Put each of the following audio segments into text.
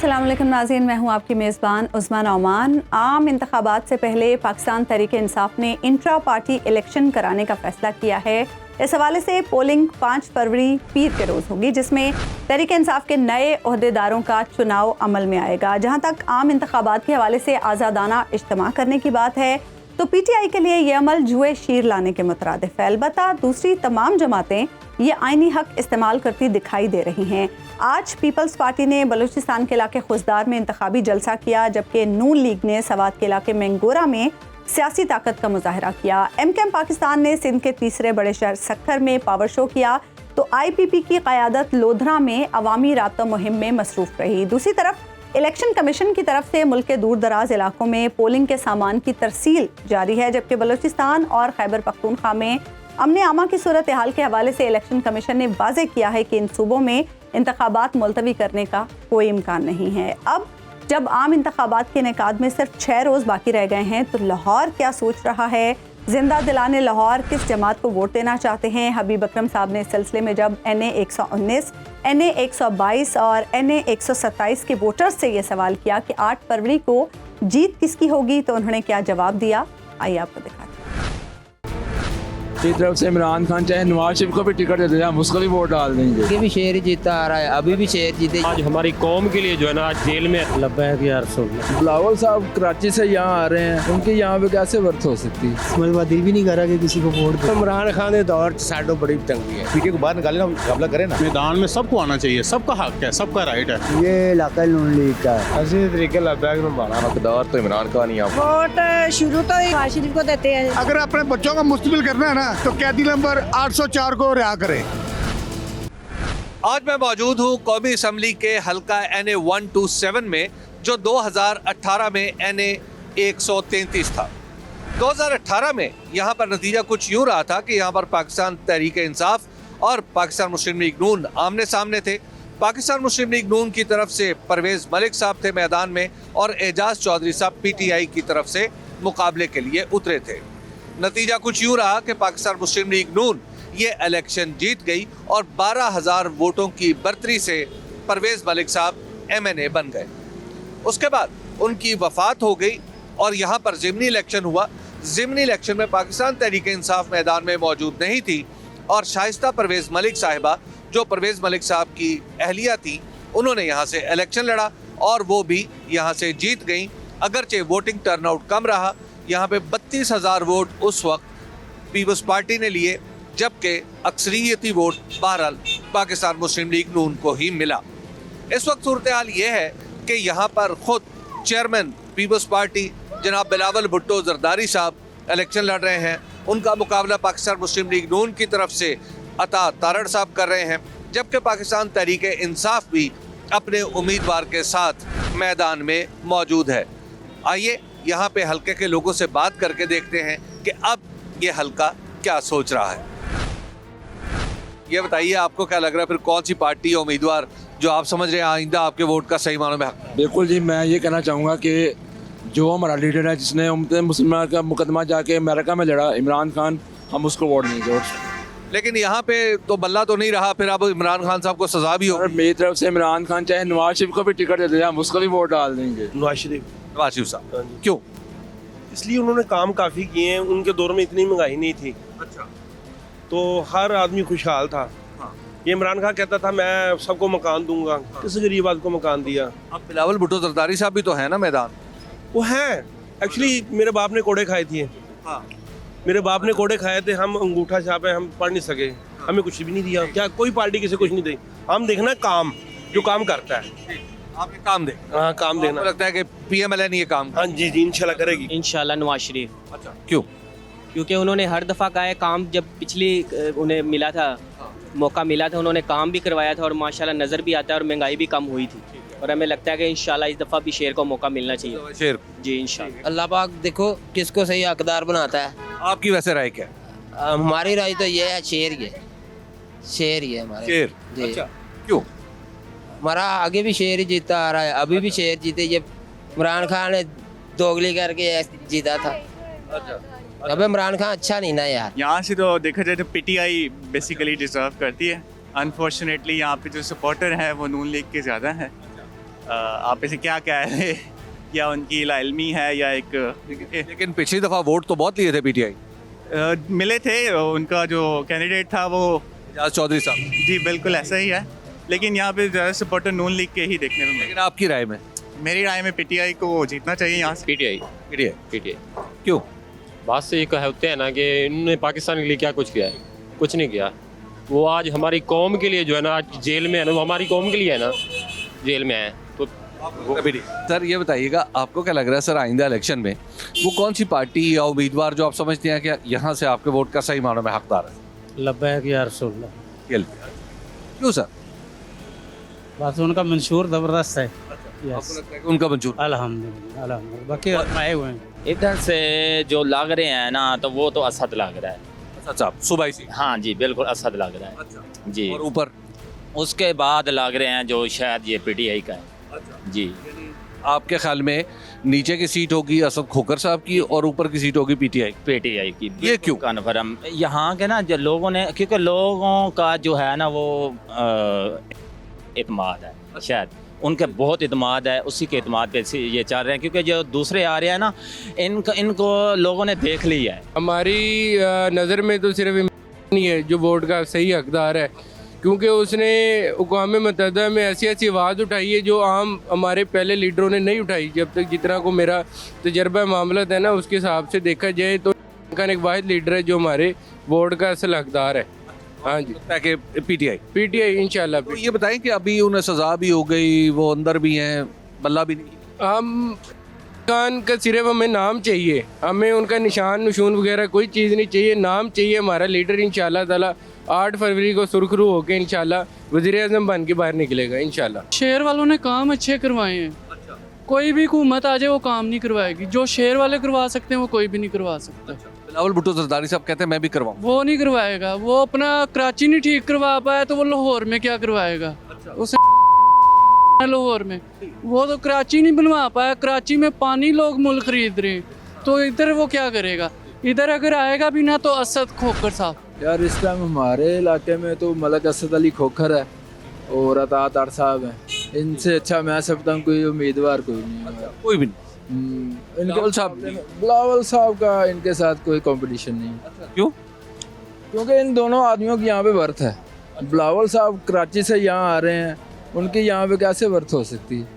अस्सलाम वालेकुम नाज़रीन, मैं हूं आपकी मेज़बान उस्मा नौमान। आम इंतखाबात से पहले पाकिस्तान तहरीक इंसाफ ने इंट्रा पार्टी इलेक्शन कराने का फ़ैसला किया है। इस हवाले से पोलिंग 5 फरवरी पीर के रोज़ होगी, जिसमें तहरीक इंसाफ के नए ओहदेदारों का चुनाव अमल में आएगा। जहां तक आम इंतखाबात के हवाले से आज़ादाना इज्तिमा करने की बात है तो PTI के लिए ये अमल जुए शीर लाने के मुतरादिफ है। अलबत्ता दूसरी तमाम जमातें ये आइनी हक इस्तेमाल करती दिखाई दे रही हैं। आज पीपल्स पार्टी ने बलूचिस्तान के इलाके खुजदार में इंतखाबी जलसा किया, जबकि नून लीग ने सवात के इलाके मैंगोरा में सियासी ताकत का मुजाहरा किया। MKM पाकिस्तान ने सिंध के तीसरे बड़े शहर सक्खर में पावर शो किया तो IPP की क़यादत लोधरा में अवामी राब्ता मुहिम में मसरूफ़ रही। दूसरी तरफ इलेक्शन कमीशन की तरफ से मुल्क के दूर दराज इलाकों में पोलिंग के सामान की तरसील जारी है, जबकि बलूचिस्तान और खैबर पख्तूनख्वा में अमन आमा की सूरत हाल के हवाले से इलेक्शन कमीशन ने वाज़ेह किया है कि इन सूबों में इंतखाबात मुलतवी करने का कोई इम्कान नहीं है। अब जब आम इंतखाबात के इनेकाद में सिर्फ 6 रोज़ बाकी रह गए हैं तो लाहौर क्या सोच रहा है? जिंदा दिलाने लाहौर किस जमात को वोट देना चाहते हैं? हबीब अकरम साहब ने इस सिलसिले में जब NA 119, NA 122 और NA 127 के वोटर्स से ये सवाल किया कि 8 फरवरी को जीत किसकी होगी, तो उन्होंने क्या जवाब दिया, आइए आपको दिखाते हैं। की तरफ से इमरान खान चाहे नवाज शरीफ को भी टिकट दे दें, हम उसको भी वोट डाल देंगे। ये भी शेर ही जीता आ रहा है, अभी भी शेर जीते। आज हमारी कौम के लिए जो है ना, आज जेल में लब्बैक या रसूल। बिलावल साहब कराची से यहाँ आ रहे हैं, उनके यहाँ पे कैसे वर्थ हो सकती है? दिल भी नहीं कर रहा कि किसी को वोट दे। इमरान खान के दौर साडो बड़ी तंगी है। पीटी को बाहर निकाले ना, मुकाबला करें ना। मैदान में सबको आना चाहिए, सबका हक है, सबका राइट है। ये इलाका नून लीग का है। ऐसे तरीके लब्बैक में बाड़ा हकदार तो इमरान खान ही आप। वोट शुरू तो नवाज शरीफ को देते हैं। अगर अपने बच्चों का मुस्तबिल करना है ना तो कैदी नंबर 804 को रिहा करें। आज मैं मौजूद हूँ कौमी असम्बली के हल्का NA 127 में, जो 2018 में NA 133 था। 2018 में यहाँ पर नतीजा कुछ यूँ रहा था कि यहाँ पर पाकिस्तान तहरीक इंसाफ और पाकिस्तान मुस्लिम लीग नून आमने सामने थे। पाकिस्तान मुस्लिम लीग नून की तरफ से परवेज़ मलिक साहब थे मैदान में और एजाज चौधरी साहब PTI की तरफ से मुकाबले के लिए उतरे थे। नतीजा कुछ यूँ रहा कि पाकिस्तान मुस्लिम लीग नून ये इलेक्शन जीत गई और 12,000 वोटों की बढ़तरी से परवेज़ मलिक साहब MNA बन गए। उसके बाद उनकी वफ़ात हो गई और यहाँ पर ज़िमनी इलेक्शन हुआ। ज़िमनी इलेक्शन में पाकिस्तान तहरीक इंसाफ मैदान में मौजूद नहीं थी और शाइस्ता परवेज़ मलिक साहिबा, जो परवेज़ मलिक साहब की अहलिया थी, उन्होंने यहाँ से इलेक्शन लड़ा और वो भी यहाँ से जीत गई। अगरचे वोटिंग टर्नआउट कम रहा, यहाँ पे 32,000 वोट उस वक्त पीपल्स पार्टी ने लिए, जबकि अक्सरियती वोट बहरहाल पाकिस्तान मुस्लिम लीग नून को ही मिला। इस वक्त सूरत हाल ये है कि यहाँ पर ख़ुद चेयरमैन पीपल्स पार्टी जनाब बिलावल भुट्टो जरदारी साहब इलेक्शन लड़ रहे हैं। उनका मुकाबला पाकिस्तान मुस्लिम लीग नून की तरफ से अता तारड़ साहब कर रहे हैं, जबकि पाकिस्तान तहरीक इंसाफ भी अपने उम्मीदवार के साथ मैदान में मौजूद है। आइए यहाँ पे हल्के के लोगों से बात करके देखते हैं कि अब ये हल्का क्या सोच रहा है। ये बताइए, आपको क्या लग रहा है फिर कौन सी पार्टी या उम्मीदवार जो आप समझ रहे हैं आइंदा आपके वोट का सही मानों में हक? बिल्कुल जी, मैं ये कहना चाहूँगा कि जो हमारा लीडर है, जिसने मुसलमान का मुकदमा जाके अमेरिका में लड़ा, इमरान खान, हम उसको वोट देंगे। लेकिन यहाँ पे तो बल्ला तो नहीं रहा, फिर अब इमरान खान साहब को सजा भी हो। मेरी तरफ से इमरान खान चाहे नवाज शरीफ को भी टिकट दे दें, हम उसको भी वोट डाल देंगे। नवाज शरीफ साहब क्यों? इसलिए उन्होंने काम काफ़ी किए हैं। उनके दौर में इतनी महंगाई नहीं थी। अच्छा। तो हर आदमी खुशहाल था। ये इमरान खान कहता था मैं सबको मकान दूंगा, किस गरीब आदमी को मकान दिया? अब बिलावल भुट्टो जरदारी साहब भी तो है ना मैदान। वो हैं एक्चुअली, मेरे बाप ने कोड़े खाए थे। मेरे बाप ने कोड़े खाए थे, हम अंगूठा छापे, हम पढ़ नहीं सके, हमें कुछ भी नहीं दिया। क्या कोई पार्टी किसी कुछ नहीं दी? हम देखना काम, जो काम करता है। आपने काम दे? हाँ, काम देना। लगता है कि PMLN ये काम? हाँ जी, इंशाल्लाह करेगी। इंशाल्लाह नवाज शरीफ। अच्छा, क्यों? क्योंकि उन्होंने हर दफ़ा कहा है काम, जब पिछली उन्हें मिला था, मौका मिला था, उन्होंने काम भी करवाया था और माशाल्लाह नज़र भी आता है और महंगाई भी कम हुई थी। और हमें लगता है कि इंशाल्लाह इस दफ़ा भी शेर को मौका मिलना चाहिए। शेर जी इंशाल्लाह। अल्लाह पाक देखो किसको सही हकदार बनाता है। आपकी वैसे राय क्या? हमारी राय तो ये है, शेर ही है, शेर ही है हमारे। शेर? जी। अच्छा, क्यों? हमारा आगे भी शेर ही जीता आ रहा है, अभी भी शेर जीते। ये इमरान खान ने दोगली करके जीता था। अच्छा। अब इमरान खान अच्छा नहीं ना यार। यहाँ से तो देखा जाए तो PTI बेसिकली डिजर्व करती है। अनफॉर्चुनेटली यहाँ पे जो सपोर्टर है वो नून लीग के ज़्यादा है, आप इसे क्या कह रहे हैं, या उनकी लाइलमी है या एक लेकिन पिछली दफा वोट तो बहुत लिए थे पीटीआई, मिले थे। उनका जो कैंडिडेट था वो एजाज चौधरी साहब। जी बिल्कुल ऐसा ही है, लेकिन यहाँ पे ज़्यादा सपोर्टर नून लीग के ही देखने में लेकिन आपकी राय में? मेरी राय में पीटीआई को जीतना चाहिए यहाँ से। पीटीआई क्यों? बात से ये कहते हैं ना कि इन्होंने पाकिस्तान के लिए क्या कुछ किया है, कुछ नहीं किया। वो आज हमारी कौम के लिए जो है ना आज जेल में है ना, वो हमारी कौम के लिए है ना जेल में है। तो सर ये बताइएगा, आपको क्या लग रहा है सर, आइंदा इलेक्शन में वो कौन सी पार्टी या उम्मीदवार जो आप समझते हैं कि यहाँ से आपके वोट का सही मानों में हकदार है? लब्बैक या रसूलुल्लाह। क्यों सर? बस उनका मंशूर ज़बरदस्त है। आपको लगता है कि उनका मंजूर? अल्हम्दुलिल्लाह बाकी आए हुए हैं। इधर से जो लग रहे हैं ना, तो वो तो असद लग रहा है। अच्छा, सुबाई सी? हाँ जी बिल्कुल असद लग रहा है। अच्छा जी। और ऊपर? उसके बाद लग रहे हैं जो शायद ये पीटीआई का है। जी। आपके ख्याल में नीचे की सीट होगी असद खोकर साहब की और ऊपर की सीट होगी पीटीआई की? ये क्यों? कन्फर्म यहाँ के ना जो लोगों ने, क्योंकि लोगों का जो है ना वो इत्मीनान है, शायद उनके बहुत इत्मीनान है, उसी के इत्मीनान पे ये चल रहे हैं। क्योंकि जो दूसरे आ रहे हैं ना, इनको लोगों ने देख लिया है। हमारी नज़र में तो सिर्फ नहीं है जो वोट का सही हकदार है, क्योंकि उसने अक़वाम मुत्तहिदा में ऐसी ऐसी आवाज़ उठाई है जो आम हमारे पहले लीडरों ने नहीं उठाई। जब तक जितना को मेरा तजर्बा मामला है ना, उसके हिसाब से देखा जाए तो एक वाहिद लीडर है जो हमारे वोट का असल हकदार है। हाँ जी, ताकि पीटीआई इंशाल्लाह। तो ये बताएं कि अभी उन्हें सज़ा भी हो गई, वो अंदर भी हैं, बल्ला भी नहीं। हम खान का सिर्फ हमें नाम चाहिए, हमें उनका निशान नशून वगैरह कोई चीज़ नहीं चाहिए, नाम चाहिए। हमारा लीडर इंशाल्लाह ताला 8 फरवरी को सुरखरू होकर इंशाल्लाह वज़ीर-ए-आज़म बन के बाहर निकलेगा इंशाल्लाह। शहर वालों ने काम अच्छे करवाए हैं। कोई भी हुकूमत आ जाए वो काम नहीं करवाएगी। जो शहर वाले करवा सकते हैं वो कोई भी नहीं करवा सकता। बिलावल भुट्टो जरदारी साहब कहते हैं मैं भी करवाऊँ। वो नहीं करवाएगा। वो अपना कराची नहीं ठीक करवा पाया तो वो लाहौर में क्या करवाएगा? उसे लाहौर में वो तो कराची नहीं बनवा पाया। कराची में पानी लोग मुल खरीद रहे हैं, तो इधर वो क्या करेगा? इधर अगर आएगा भी ना तो असद खोखर साहब। यार इस टाइम हमारे इलाके में तो मलक असद अली खोखर है और अतात आर साहब हैं। इनसे अच्छा मैं सकता हूँ कोई उम्मीदवार कोई नहीं है। कोई भी नहीं। बिलावल साहब का इनके साथ कोई कंपटीशन नहीं। क्यों? क्योंकि इन दोनों आदमियों की यहाँ पे वर्थ है। बिलावल साहब कराची से यहाँ आ रहे हैं, उनकी यहाँ पे कैसे वर्थ हो सकती है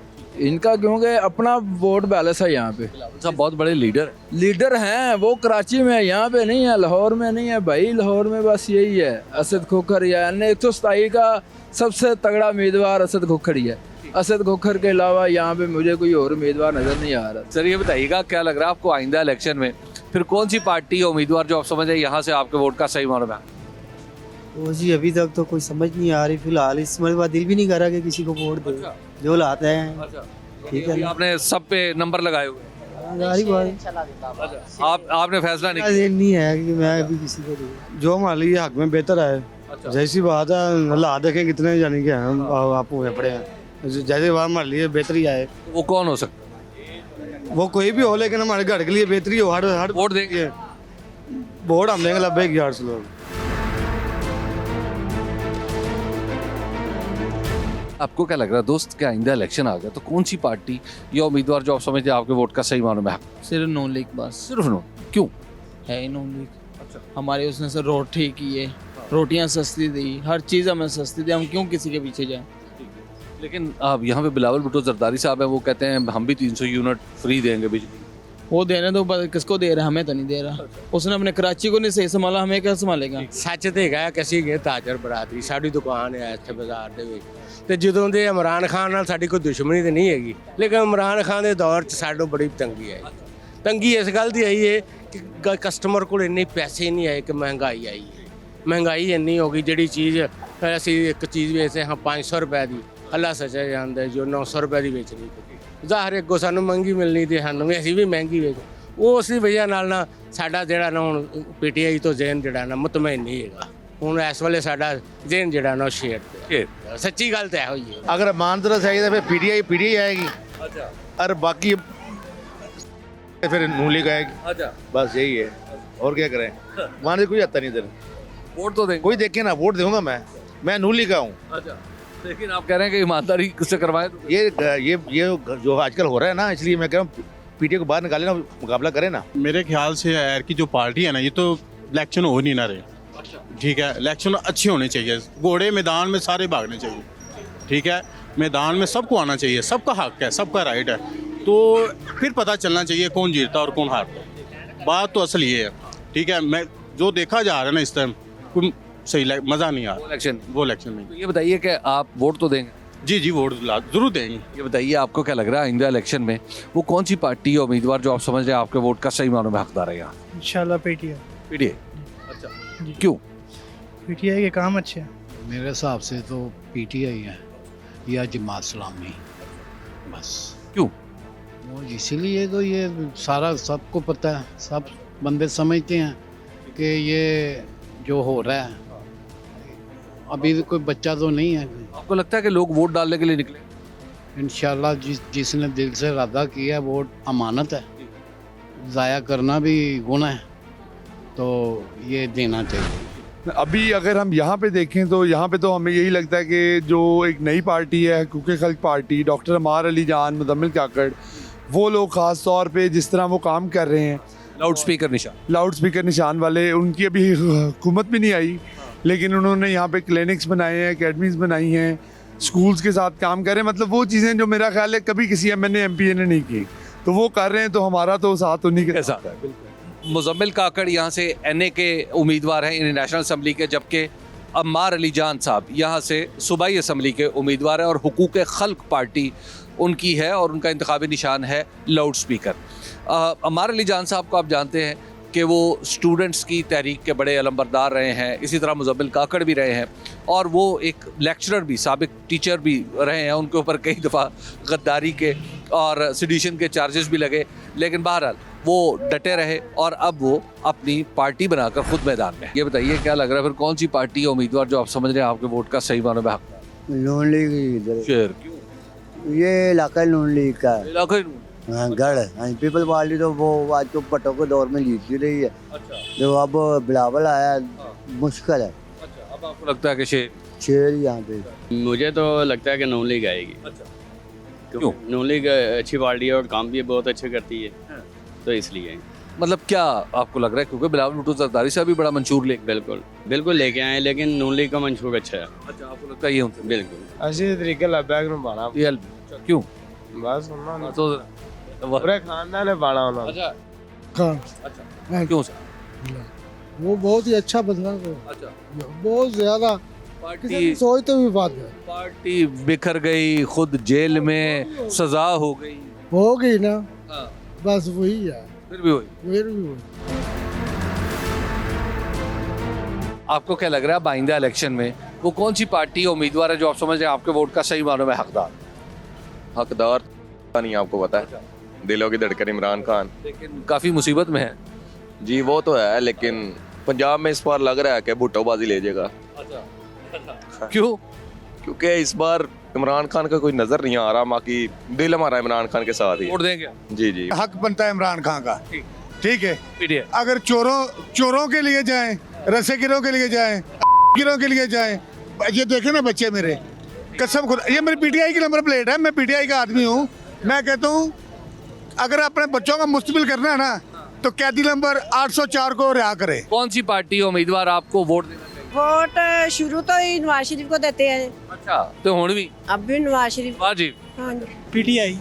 इनका? क्योंकि अपना वोट बैलेंस है यहाँ पे। सब बहुत बड़े लीडर हैं, वो कराची में, यहाँ पे नहीं है, लाहौर में नहीं है भाई। लाहौर में बस यही है, असद खोखर ही है। 127 का सबसे तगड़ा उम्मीदवार असद खोखर ही है। असद खोखर के अलावा यहाँ पे मुझे कोई और उम्मीदवार नजर नहीं आ रहा। सर ये बताइएगा, क्या लग रहा है आपको आइंदा इलेक्शन में फिर कौन सी पार्टी या उम्मीदवार जो आप समझ रहे यहाँ से आपके वोट का सही मालूम है? वो जी अभी तक तो कोई समझ नहीं आ रही फिलहाल। इस बार दिल भी नहीं कर रहा कि किसी को वोट दे। जो लाते हैं ठीक है। आपने सब पे नंबर लगाए हुए? आपने फैसला नहीं है कि मैं अभी किसी को दूँ। जो हमारे लिए हक में बेहतर है। जैसी बात है, अल्लाह देखें कितने जाने के हैं आप हुए पड़े हैं। जैसे बात हमारे लिए बेहतरी आए, वो कौन हो सकता? वो कोई भी हो, लेकिन हमारे घर के लिए बेहतरी हो। हर वोट देंगे। वोट हम देंगे 90,000 से लोग। आपको क्या लग रहा है दोस्त, क्या आइंदा इलेक्शन आ गया तो कौन सी पार्टी या उम्मीदवार जो आप समझते हैं आपके वोट का सही मालूम है? सिर्फ नून लीग बस। सिर्फ नून? क्यों है ही नून लीग। अच्छा। हमारे उसने सर रोड ठीक किए, रोटियां सस्ती दी, हर चीज़ हमें सस्ती दी। हम क्यों किसी के पीछे जाएं? लेकिन अब यहाँ पे बिलावल भुट्टो जरदारी साहब हैं, वो कहते हैं हम भी 300 यूनिट फ्री देंगे बिजली। वो देने तो किसको दे रहा है? हमें तो नहीं दे रहा। उसने अपने कराची को नहीं सही संभाला, हमें क्या संभालेगा? सच तो है कि गए ताजर बरादरी, साड़ी दुकान है इतने बाजार के। तो जो दे इमरान खान नाल साडी कोई दुश्मनी तो नहीं हैगी, लेकिन इमरान खान के दौर च साडों बड़ी तंगी है। तंगी इस गल की आई है कि कस्टमर को इन्ने पैसे नहीं आए कि महंगाई आई है। महंगाई इन्नी हो गई, जी चीज़ असी एक चीज़ बेचते हाँ 500 रुपए की, अल्लाह सचा जानता है जो 900 रुपए की बेचनी। ज़ाहिर अगों सानू महंगी मिलनी थी, सानू भी असी भी महंगी बेच। वो उस वजह नाल ना साडा जिहड़ा ना हुण पीटीआई तो ज़हन जिहड़ा ना मुतमईन नहीं हैगा। ਹੁਣ ਇਸ ਵੇਲੇ ਸਾਡਾ ਜ਼ਿਹਨ ਜਿਹੜਾ ਨਾ ਸ਼ੇਰ ਤੇ ਸੱਚੀ ਗੱਲ ਤਾਂ ਇਹੋ ਹੀ ਹੈ। अगर ईमानदारी चाहिए तो फिर पीटीआई आएगी। अच्छा। और बाकी फिर नून लीग आएगी। अच्छा। बस यही है, और क्या करें? वहाँ से कोई आता नहीं इधर। वोट तो देंगे। कोई देखे ना, वोट दूंगा मैं नून लीग का हूँ। अच्छा। लेकिन आप कह रहे हैं कि ईमानदारी से करवाएं तो ये जो आजकल हो रहा है ना, इसलिए मैं कह रहा हूँ पीटीआई को बाहर निकाले ना, मुकाबला करें ना। मेरे ख्याल से यार की जो पार्टी है ना, ये तो इलेक्शन हो नहीं ना रहे। ठीक है, इलेक्शन अच्छे होने चाहिए, घोड़े मैदान में सारे भागने चाहिए। ठीक है, मैदान में सबको आना चाहिए, सबका हक है, सबका राइट है, तो फिर पता चलना चाहिए कौन जीतता और कौन हारता है। बात तो असल ये है। ठीक है, मैं जो देखा जा रहा है ना इस टाइम, कोई सही मज़ा नहीं आ रहा वो इलेक्शन में। तो ये बताइए कि आप वोट तो देंगे? जी वोट जरूर देंगे। ये बताइए आपको क्या लग रहा है आइंदा इलेक्शन में वो कौन सी पार्टी या उम्मीदवार जो आप समझ रहे हैं आपके वोट का सही मानों में हकदार है यहाँ? इंशाल्लाह पीटीआई। पीटीआई। अच्छा, क्यों? पीटीआई के काम अच्छे हैं। मेरे हिसाब से तो पीटीआई है या जमात इस्लामी, बस। क्यों? वो इसीलिए तो ये सारा सबको पता है, सब बंदे समझते हैं कि ये जो हो रहा है, अभी कोई बच्चा तो नहीं है। आपको लगता है कि लोग वोट डालने के लिए निकले? इंशाल्लाह जिसने दिल से इरादा किया, वोट अमानत है, ज़ाया करना भी गुनाह है, तो ये देना चाहिए। अभी अगर हम यहाँ पे देखें तो यहाँ पे तो हमें यही लगता है कि जो एक नई पार्टी है हुकूक खल्क पार्टी, डॉक्टर अमार अली जान, मुजम्मिल काकड़, वो लोग ख़ास तौर पे जिस तरह वो काम कर रहे हैं, लाउड स्पीकर निशान वाले, उनकी अभी हुकूमत भी नहीं आई, लेकिन उन्होंने यहाँ पे क्लिनिक्स बनाए हैं, एकेडमीज़ बनाई हैं, स्कूल्स के साथ काम कर रहे हैं। मतलब वो चीज़ें जो मेरा ख्याल है कभी किसी MNA MPA ने नहीं की, तो वो कर रहे हैं, तो हमारा तो साथ उन्हीं के साथ है। मुजम्मिल काकड़ यहाँ से NA के उम्मीदवार हैं, इंडियन नेशनल असम्बली के, जबकि अम्मार अली जान साहब यहाँ से सूबाई असम्बली के उम्मीदवार हैं और हुकूक खल्क पार्टी उनकी है और उनका इंतखाबी निशान है लाउड स्पीकर। अम्मार अली जान साहब को आप जानते हैं कि वो स्टूडेंट्स की तहरीक के बड़े अलमबरदार रहे हैं, इसी तरह मुजम्मिल काकड़ भी रहे हैं और वो एक लेक्चरर भी, साबिक टीचर भी रहे हैं। उनके ऊपर कई दफ़ा गद्दारी के और सिडिशन के चार्जेस भी लगे, लेकिन बहरहाल वो डटे रहे और अब वो अपनी पार्टी बनाकर खुद मैदान में। ये बताइए क्या लग रहा है फिर कौन सी पार्टी या उम्मीदवार जो आप समझ रहे हैं आपके वोट का सही मानों में हक? नून लीग। शेर क्यों? ये इलाका नून लीग का इलाका गढ़। पीपल पार्टी तो वो आज तो पटों के दौर में जीतती रही है। अच्छा। जो अब बिलावल आया मुश्किल है। अच्छा, अब आपको लगता है कि शेर यहाँ पे? मुझे तो लगता है कि नून लीग आएगी। अच्छा, क्यों? नून लीग अच्छी पार्टी है और काम भी बहुत अच्छे करती है, तो इसलिए। मतलब क्या आपको लग रहा है क्योंकि बिलावल भुट्टो जरदारी साहब भी बड़ा मंशूर लेके? बिल्कुल लेके आए, लेकिन नून लीग का मंशूर अच्छा है। अच्छा, आपको लगता है ये होता है? बिल्कुल अच्छे तरीके लगता है बाना। क्यों? बस पूरे खानदान है बाना होना। अच्छा खान। अच्छा, क्यों सर? वो बहुत ही अच्छा बंदा है। अच्छा, बहुत ज्यादा पार्टी सोचते हुए बात है। पार्टी बिखर गई, खुद जेल में सजा हो गई ना। हाँ। बस वही है, फिर भी वही। आपको क्या लग रहा है आइंदा इलेक्शन में वो कौन सी पार्टी या उम्मीदवार है जो आप समझ रहे हैं आपके वोट का सही मानों में हकदार? नहीं, आपको पता है, दिलों की धड़कन इमरान खान। लेकिन काफी मुसीबत में है। जी वो तो है, लेकिन पंजाब में इस बार लग रहा है कि भुट्टोबाजी ले जाएगा। क्यों? क्योंकि इस बार इमरान खान का कोई नजर नहीं आ रहा, बाकी दिल हमारा इमरान खान के साथ ही। वोट देंगे? जी हक बनता है इमरान खान का। ठीक है, पीटीआई। अगर चोरों के लिए जाएं, रसे गिरों के लिए जाएं, गिरों के लिए जाएं, ये देखे ना बच्चे मेरे, कसम खुदा, ये मेरी पीटीआई की नंबर प्लेट है, मैं पीटीआई का आदमी हूँ। मैं कहता हूँ अगर अपने बच्चों का मुस्तबिल करना है ना, तो कैदी नंबर 804 को रिहा करे। कौन सी पार्टी या उम्मीदवार आपको वोट देना चाहिए? वोट शुरू तो ही नवाज शरीफ को देते हैं। अच्छा, तो हुण भी? अब भी नवाज शरीफ। वाजिब। हाँ जी। पीटीआई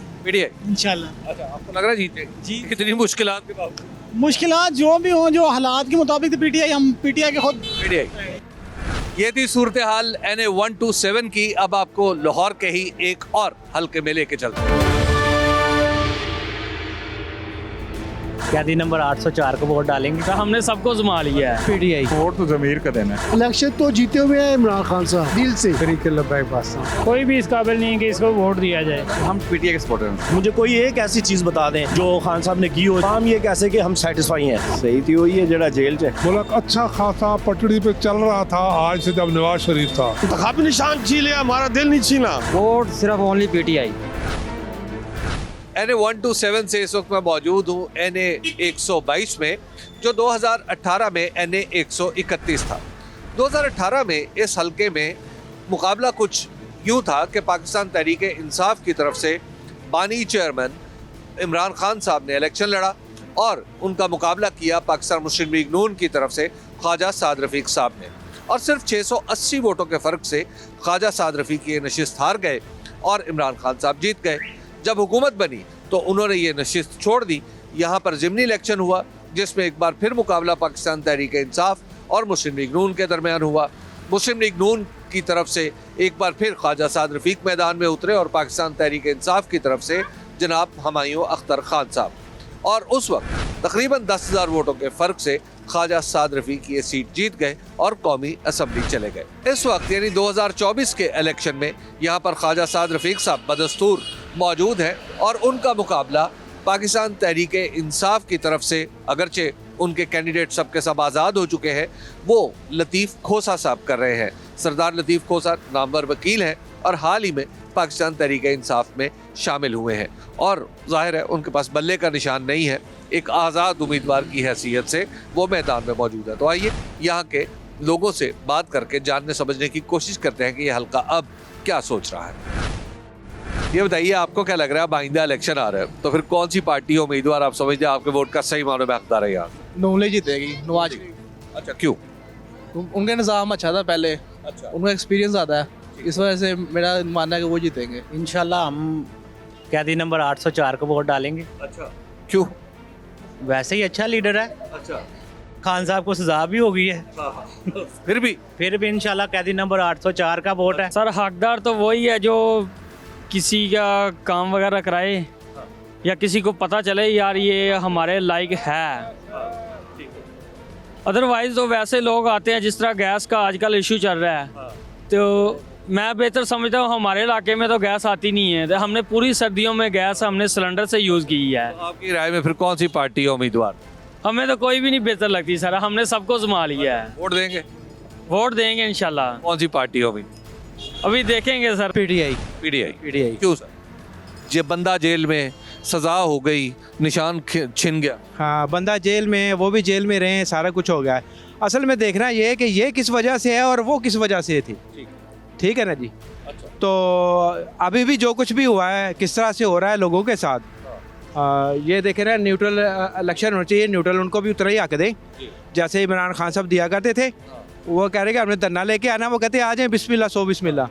इंशाल्लाह। अच्छा, आपको लग रहा है जीतेगी? जी। कितनी मुश्किलात के बावजूद? मुश्किलात जो भी हों, जो हालात के मुताबिक तो पीटीआई, हम पीटीआई के खुद। पीटीआई। ये थी सूरत हाल NA 127 की। अब आपको लाहौर के ही एक और हल्के में लेके चलते हैं। कैदी नंबर 804 को वोट डालेंगे। तो हमने सबको जुमा लिया है। पीटीआई। वोट तो जमीर का देना है। इलेक्शन तो जीते हुए हैं इमरान खान साहब, दिल से। तरीके कोई भी इस काबिल नहीं है कि इसको वोट दिया जाए। हम पीटीआई के सपोर्टर हैं। मुझे कोई एक ऐसी चीज बता दें जो खान साहब ने की हो, हम ये कैसे कि हम सेटिस्फाई हैं। सही थी वही है जरा जेल च मुल्क अच्छा खासा पटड़ी पे चल रहा था, आज से जब नवाज शरीफ था। इंतखाबी निशान छीन लिया, हमारा दिल नहीं छीना। वोट सिर्फ ओनली पीटीआई। NA 127 से इस वक्त मैं मौजूद हूँ NA 122 में, जो 2018 में NA 131 था। 2018 में इस हल्के में मुकाबला कुछ यूं था कि पाकिस्तान तहरीक इंसाफ की तरफ से बानी चेयरमैन इमरान खान साहब ने इलेक्शन लड़ा और उनका मुकाबला किया पाकिस्तान मुस्लिम लीग नून की तरफ से ख्वाजा साद रफीक साहब ने, और सिर्फ 680 वोटों के फ़र्क से ख्वाजा साद रफीक ये नशिस्त हार गए और इमरान खान साहब जीत गए। जब हुकूमत बनी तो उन्होंने ये नशिस्त छोड़ दी। यहाँ पर ज़िमनी इलेक्शन हुआ जिसमें एक बार फिर मुकाबला पाकिस्तान तहरीक इंसाफ और मुस्लिम लीग नून के दरमियान हुआ। मुस्लिम लीग नून की तरफ से एक बार फिर ख्वाजा साद रफीक मैदान में उतरे और पाकिस्तान तहरीक इंसाफ की तरफ से जनाब हुमायूं अख्तर खान साहब, और उस वक्त तकरीबन 10,000 वोटों के फ़र्क से ख्वाजा साद रफीक ये सीट जीत गए और कौमी असम्बली चले गए। इस वक्त यानी 2024 के इलेक्शन में यहाँ पर ख्वाजा साद रफीक साहब बदस्तूर मौजूद हैं और उनका मुकाबला पाकिस्तान तहरीक इंसाफ की तरफ से, अगरचे उनके कैंडिडेट सब के सब आज़ाद हो चुके हैं, वो लतीफ़ खोसा साहब कर रहे हैं। सरदार लतीफ़ खोसा नामवर वकील हैं और हाल ही में पाकिस्तान तहरीक इंसाफ में शामिल हुए हैं और ज़ाहिर है उनके पास बल्ले का निशान नहीं है, एक आज़ाद उम्मीदवार की हैसियत से वो मैदान में मौजूद है। तो आइए यहाँ के लोगों से बात करके जानने समझने की कोशिश करते हैं कि ये हल्का अब क्या सोच रहा है। ये बताइए, आपको क्या लग रहा है, आइंदा इलेक्शन आ रहा है तो फिर कौन सी पार्टी उम्मीदवार आप समझते हैं आपके वोट का सही मानों में हकदार है? यहाँ नून जीतेगी, नवाज। अच्छा, क्यों? उनका निज़ाम अच्छा था पहले, अच्छा, उनका एक्सपीरियंस ज़्यादा है, इस वजह से मेरा मानना है कि वो जीतेंगे इंशाल्लाह। हम कैदी नंबर 804 को वोट डालेंगे। अच्छा, क्यों? वैसे ही अच्छा लीडर है। अच्छा, खान साहब को सजा भी हो गई है, फिर भी इंशाल्लाह कैदी नंबर 804 का वोट है। सर हकदार तो वही है जो किसी का काम वगैरह कराए या किसी को पता चले यार ये हमारे लायक है। अदरवाइज तो वैसे लोग आते हैं, जिस तरह गैस का आजकल इशू चल रहा है, तो मैं बेहतर समझता हूँ हमारे इलाके में तो गैस आती नहीं है, तो हमने पूरी सर्दियों में गैस हमने सिलेंडर से यूज़ की है। तो आपकी राय में फिर कौन सी पार्टी है उम्मीदवार? हमें तो कोई भी नहीं बेहतर लगती सर, हमने सबको जमा लिया है। वोट देंगे? वोट देंगे इंशाल्लाह। कौन सी पार्टी होगी? अभी देखेंगे सर। पीटीआई। क्यों सर? जे बंदा जेल में, सजा हो गई, निशान छिन गया। हाँ, बंदा जेल में, वो भी जेल में रहे, सारा कुछ हो गया है। असल में देखना ये है कि ये किस वजह से है और वो किस वजह से थी। ठीक है ना जी। अच्छा। तो अभी भी जो कुछ भी हुआ है किस तरह से हो रहा है लोगों के साथ, ये देखे ना, न्यूट्रल इलेक्शन होना चाहिए, न्यूट्रल उनको भी उतना ही हक दें जैसे इमरान खान साहब दिया करते थे। वो कह रहे कि हमने धरना लेके आना, वो कहते आ जाए बिस्मिल्लाह सो बिस्मिल्लाह।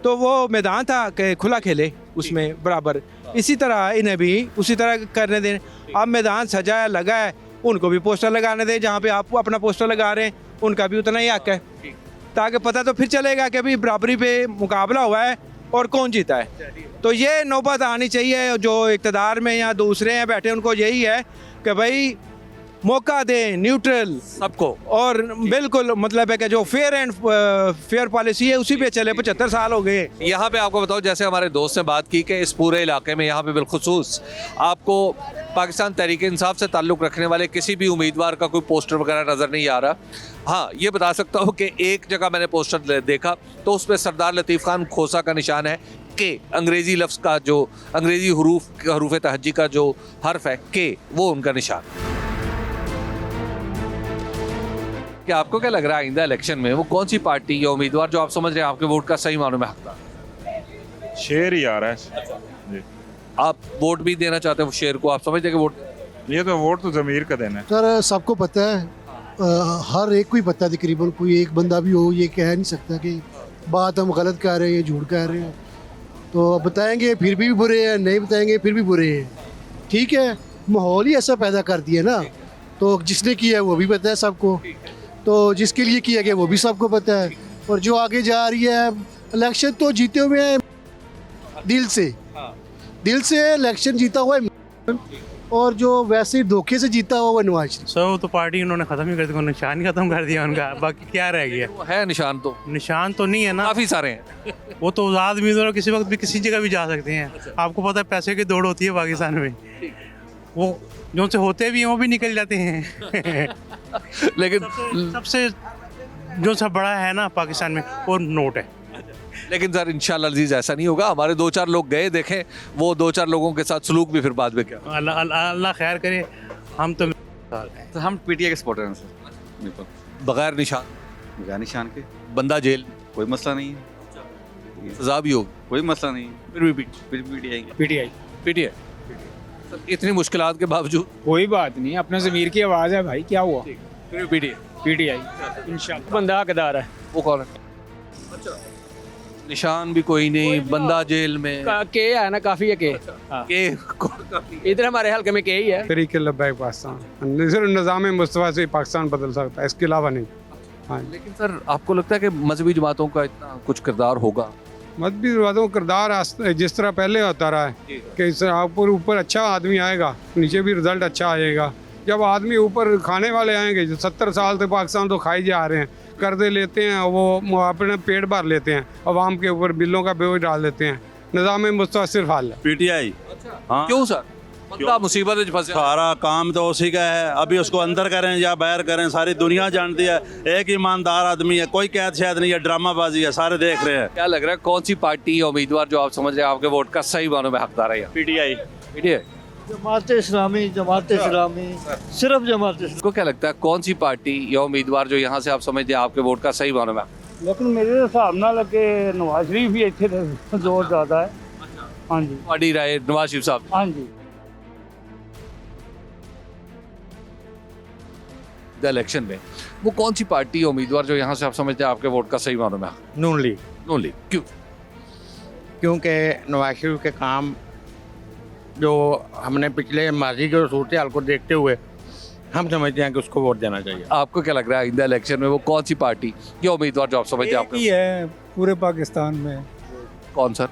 तो वो मैदान था कि खुला खेले उसमें बराबर, इसी तरह इन्हें भी उसी तरह करने दें। अब मैदान सजा है, लगा है, उनको भी पोस्टर लगाने दें, जहाँ पे आप अपना पोस्टर लगा रहे हैं उनका भी उतना ही हक है, ताकि पता तो फिर चलेगा कि अभी बराबरी पे मुकाबला हुआ है और कौन जीता है। तो ये नौबत आनी चाहिए, जो इक़्तिदार में या दूसरे हैं बैठे उनको यही है कि भाई मौका दें न्यूट्रल सबको, और बिल्कुल मतलब है कि जो फेयर एंड फेयर पॉलिसी है उसी पे चले। 75 साल हो गए। यहाँ पे आपको बताओ, जैसे हमारे दोस्त ने बात की कि इस पूरे इलाके में यहाँ पे बिलखुसूस आपको पाकिस्तान तहरीक इंसाफ से ताल्लुक़ रखने वाले किसी भी उम्मीदवार का कोई पोस्टर वगैरह नज़र नहीं आ रहा। हाँ, ये बता सकता हूँ कि एक जगह मैंने पोस्टर देखा तो उस पर सरदार लतीफ़ खान खोसा का निशान है, के अंग्रेज़ी लफ्ज़ का जो अंग्रेज़ी हरूफ तहज्जी का जो हर्फ है के, वो उनका निशान। क्या आपको क्या लग रहा है आइंदा इलेक्शन में वो कौन सी पार्टी या उम्मीदवार जो आप समझ रहे हैं आपके वोट का सही मानों में हकदार? शेर ही आ रहा है। जी। आप वोट भी देना चाहते हो शेर को? आप समझते हैं कि वोट, ये तो वोट तो ज़मीर का देना है सर। सबको पता है, हर एक को ही पता है, तकरीबन कोई एक बंदा भी हो ये कह नहीं सकता कि बात हम गलत कह रहे हैं, झूठ कह रहे हैं। तो बताएंगे फिर भी बुरे हैं, नहीं बताएंगे फिर भी बुरे हैं। ठीक है, माहौल ही ऐसा पैदा कर दिया ना, तो जिसने किया है वो भी पता है सबको, तो जिसके लिए किया गया वो भी सबको पता है। और जो आगे जा रही है, इलेक्शन तो जीते हुए हैं दिल से, दिल से इलेक्शन जीता हुआ है, और जो वैसे धोखे से जीता हुआ नवाज शरीफ। सो तो पार्टी उन्होंने ख़त्म ही कर दी, निशान ही ख़त्म कर दिया उनका, बाकी क्या रह गया? है निशान तो नहीं है ना, काफ़ी सारे हैं। वो तो आज़ाद उम्मीदवार किसी वक्त भी किसी जगह भी जा सकते हैं। आपको पता है पैसे की दौड़ होती है पाकिस्तान में, वो जो से होते भी हैं वो भी निकल जाते हैं। लेकिन सबसे जो सब बड़ा है ना पाकिस्तान में वो नोट है। लेकिन सर इंशाल्लाह अजीज ऐसा नहीं होगा। हमारे 2-4 लोग गए, देखें वो 2-4 लोगों के साथ सलूक भी फिर बाद में क्या। अल्लाह खैर करे। हम तो हम पीटीआई के सपोर्टर हैं सर। बगैर निशान? बगैर निशान के बंदा जेल, कोई मसला नहीं है। सजा भी होगी, कोई मसला नहीं, फिर भी पीटीआई पीटीआई। सर इतनी मुश्किलात के बावजूद कोई बात नहीं, अपने ज़मीर की आवाज़ है भाई, क्या हुआ? फिर भी पीटीआई इंशाल्लाह बंदा हकदार है। वो कौन है? अच्छा, निशान भी कोई नहीं, बंदा जेल में के है ना, काफ़ी है के। के इधर हमारे हल्के में के ही है। तरीके लब्बैक पाकिस्तान, सिर्फ निज़ाम मुस्तफ़ा से पाकिस्तान बदल सकता है, इसके अलावा नहीं। हाँ, लेकिन सर आपको लगता है कि मजहबी जमातों का इतना कुछ किरदार होगा? मजहबी वादों का किरदार जिस तरह पहले होता रहा है कि आपको ऊपर अच्छा आदमी आएगा, नीचे भी रिजल्ट अच्छा आएगा। जब आदमी ऊपर खाने वाले आएंगे, जो 70 साल से पाकिस्तान तो खाई जा रहे हैं, कर्जे लेते हैं, वो अपने पेट भर लेते हैं, अवाम के ऊपर बिलों का बोझ डाल देते हैं। निज़ाम मुस्तफ़ा सिर्फ हाल है पीटीआई। हाँ, क्यों सर? बंदा मुसीबत में फंसे। सारा काम तो उसी का है, अभी उसको अंदर करें या बाहर करें सारी दुनिया जानती है। एक ईमानदार आदमी है, कोई कैद शायद नहीं है, ड्रामाबाजी है, सारे देख रहे हैं। क्या लग रहा है कौन सी पार्टी या उम्मीदवार जो आप समझ रहे हैं आपके वोट का सही मानों में हकदार है? पीटीआई। पीटीआई, जमात इस्लामी सिर्फ जमात। आपको क्या लगता है कौन सी पार्टी या उम्मीदवार जो यहाँ से आप समझते हैं आपके वोट का सही मानों में? लेकिन मेरे हिसाब नाल के नवाज शरीफ भी इतने जोर ज़्यादा है। हाँ जी, ਤੁਹਾਡੀ ਰਾਏ नवाज शरीफ साहब? हाँ जी। इलेक्शन में वो कौन सी पार्टी या उम्मीदवार जो यहाँ से आप समझते हैं आपके वोट का सही मानों में? नून लीग। नून लीग। क्यों? क्योंकि नवाज शरीफ के काम जो हमने पिछले माजी के सूरत हाल को देखते हुए हम समझते हैं कि उसको वोट देना चाहिए। आपको क्या लग रहा है आइंदा इलेक्शन में वो कौन सी पार्टी या उम्मीदवार जो आप समझते हैं आपके? है पूरे पाकिस्तान में। कौन सर?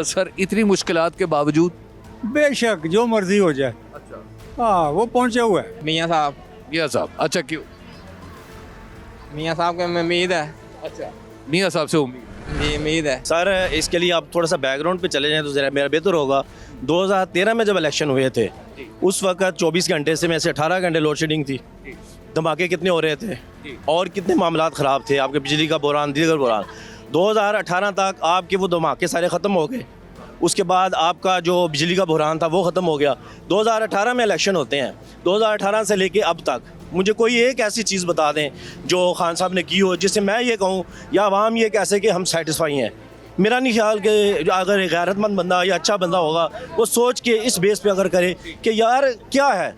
सर इतनी मुश्किलात के बावजूद? बेशक जो मर्जी हो जाए। अच्छा, हाँ, वो पहुंचे हुए हैं। मियाँ साहब। मियाँ साहब, अच्छा क्यों? मियाँ साहब के में उम्मीद है। अच्छा, मियाँ साहब से उम्मीद? जी उम्मीद है। सर इसके लिए आप थोड़ा सा बैकग्राउंड पे चले जाएं तो ज़रा मेरा बेहतर होगा। 2013 में जब इलेक्शन हुए थे उस वक्त 24 घंटे से में से 18 घंटे लोड शेडिंग थी। धमाके कितने हो रहे थे और कितने मामलात ख़राब थे, आपके बिजली का बहरान, दीगर बहरान। 2018 तक आपके वो धमाके सारे ख़त्म हो गए। उसके बाद आपका जो बिजली का बहरान था वो ख़त्म हो गया। 2018 में इलेक्शन होते हैं, 2018 से लेके अब तक मुझे कोई एक ऐसी चीज़ बता दें जो खान साहब ने की हो जिससे मैं ये कहूँ या आवाम ये कह सके कि हम सेटिस्फाई हैं। मेरा नहीं ख्याल कि अगर एक गैरतमंद बंदा या अच्छा बंदा होगा वो सोच के इस बेस पे अगर करे कि यार क्या है,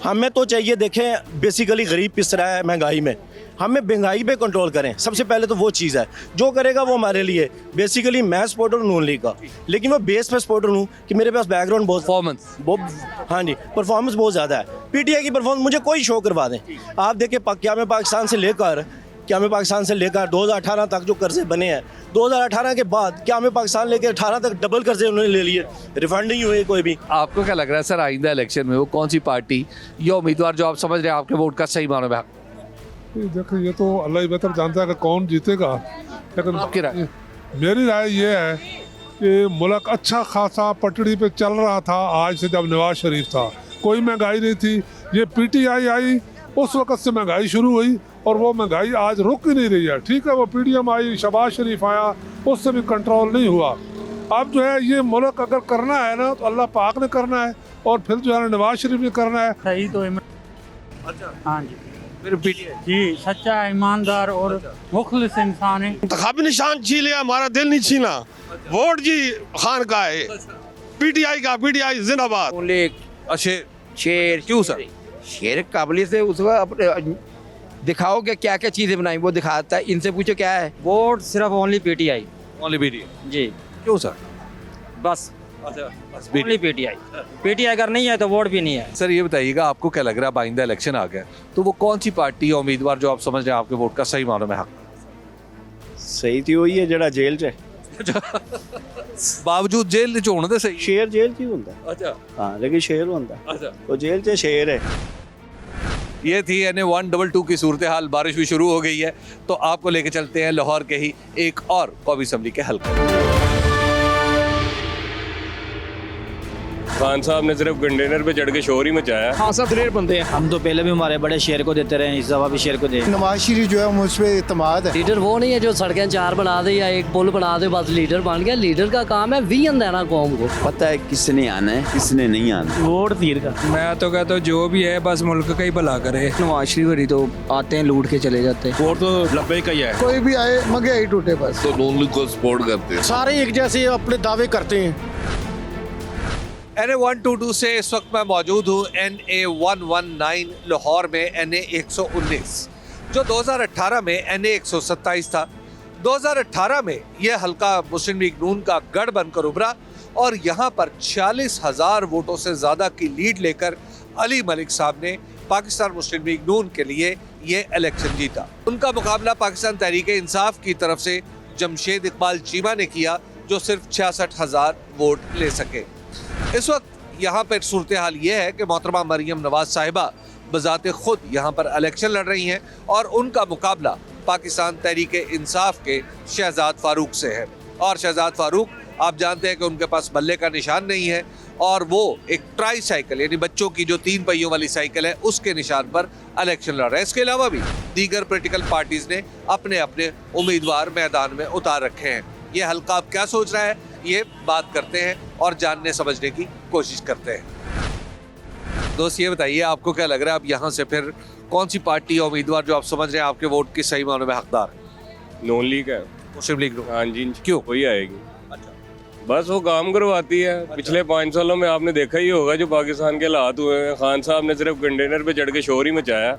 हमें तो चाहिए देखें बेसिकली गरीब पिस रहा है महंगाई में, हमें महंगाई पे कंट्रोल करें। सबसे पहले तो वो चीज़ है जो करेगा वो हमारे लिए। बेसिकली मैं सपोर्टर हूँ नून लीग का, लेकिन मैं बेस पे सपोर्टर हूँ कि मेरे पास बैकग्राउंड बहुत हाँ जी परफॉर्मेंस बहुत ज़्यादा है। पीटीआई की परफॉर्मेंस मुझे कोई शो करवा दें। आप देखें क्या में पाकिस्तान से लेकर 2018 तक जो कर्जे बने हैं, 2018 के बाद क्या में पाकिस्तान लेकर 18 तक डबल कर्जे उन्होंने ले लिए, रिफंड नहीं हुए कोई भी। आपको क्या लग रहा है सर आइंदा इलेक्शन में वो कौन सी पार्टी या उम्मीदवार जो आप समझ रहे हैं आपके वोट का सही मानों में? देखो ये तो अल्लाह ही बेहतर जानता है कि कौन जीतेगा, लेकिन आपकी राय? मेरी राय ये है कि मुल्क अच्छा खासा पटड़ी पे चल रहा था आज से जब नवाज शरीफ था, कोई महंगाई नहीं थी। ये पीटीआई आई उस वक़्त से महंगाई शुरू हुई और वो महंगाई आज रुक ही नहीं रही है। ठीक है, वो पीडीएम आई, शहबाज शरीफ आया, उससे भी कंट्रोल नहीं हुआ। अब जो है ये मुल्क अगर करना है ना तो अल्लाह पाक ने करना है और फिर जो है नवाज शरीफ ने करना है। सही तो अच्छा, हाँ जी, फिर पीटीआई जी सच्चा ईमानदार और मुखलिस इंसान है। इंतखाबी निशान छीन लिया, हमारा दिल नहीं छीना। वोट जी खान का है, पीटीआई का, पीटीआई जिंदाबाद। शेर क्यों सर? शेर काबिलियत से उसको अपने दिखाओ कि क्या क्या चीज़ें बनाई वो दिखाता है। इनसे पूछो क्या है, वोट सिर्फ ओनली पीटीआई। ओनली पीटीआई जी क्यों सर? बस अच्छा, ओनली पीटीआई। पीटीआई अगर नहीं है तो वोट भी नहीं है। सर ये बताइएगा आपको क्या लग रहा है अब आइंदा इलेक्शन आ गया तो वो कौन सी पार्टी या उम्मीदवार जो आप समझ रहे हैं आपके वोट का सही मानों में हक? सही तो वही है जड़ा जेल च बावजूद जेल च होने दे सही। शेर जेल च ही होंदा। अच्छा, हाँ लेकिन शेर होंदा। अच्छा, वो जेल च शेर है। ये थी NA-122 की सूरत हाल। बारिश भी शुरू हो गई है तो आपको लेके चलते हैं लाहौर के ही एक और कौमी असम्बली के हल्के। खान साहब ने सिर्फ कंटेनर पे चढ़ के शोर ही मचाया। हाँ सब दिलेर बंदे हैं। हम तो पहले भी हमारे बड़े शेर को देते रहे, इस दफा भी शेर को दे। नवाज शरीफ जो है मुझ पर इतमाद है। लीडर वो नहीं है जो सड़कें 4 बना दे या एक पुल बना दे बस लीडर बन गया। लीडर का काम है विजन देना कौम को। पता है किसने आना है किसने नहीं आना। वोट तीर का। मैं तो कहता हूँ जो भी है बस मुल्क का ही भला करे। नवाज शरीफ तो आते हैं लूट के चले जाते हैं। वोट तो 90 का ही है। कोई भी आए महंगाई टूटे बस। तो नून लीग को सपोर्ट करते हैं। सारे एक जैसे अपने दावे करते हैं। NA 122 से इस वक्त मैं मौजूद हूँ NA 119 लाहौर में NA 119 जो 2018 में NA 127 था। 2018 में यह हल्का मुस्लिम लीग नून का गढ़ बनकर उभरा और यहाँ पर 46,000 वोटों से ज़्यादा की लीड लेकर अली मलिक साहब ने पाकिस्तान मुस्लिम लीग नून के लिए ये इलेक्शन जीता। उनका मुकाबला पाकिस्तान तहरीक इंसाफ की तरफ से जमशेद इकबाल चीमा ने किया जो सिर्फ 66,000 वोट ले सके। इस वक्त यहाँ पर सूरत हाल ये है कि मोहतरमा मरियम नवाज साहिबा बजाते खुद यहाँ पर इलेक्शन लड़ रही हैं और उनका मुकाबला पाकिस्तान तहरीक इंसाफ के शहजाद फारूक से है। और शहजाद फारूक आप जानते हैं कि उनके पास बल्ले का निशान नहीं है और वो एक ट्राई साइकिल यानी बच्चों की जो 3 पहियों वाली साइकिल है उसके निशान पर इलेक्शन लड़ रहे हैं। इसके अलावा भी दीगर पॉलिटिकल पार्टीज ने अपने अपने उम्मीदवार मैदान में उतार रखे हैं। ये हल्का अब क्या सोच रहा है ये बात करते हैं और जानने समझने की कोशिश करते हैं। दोस्त ये बताइए आपको क्या लग रहा है अब यहाँ से फिर कौन सी पार्टी या उम्मीदवार जो आप समझ रहे हैं आपके वोट की सही मानों में हकदार है? नून लीग है। मुस्लिम लीग हाँ जी। क्यों? वही आएगी। बस वो काम करवाती है। पिछले 5 सालों में आपने देखा ही होगा जो पाकिस्तान के हालात हुए हैं। खान साहब ने सिर्फ कंटेनर पे चढ़ के शोर ही मचाया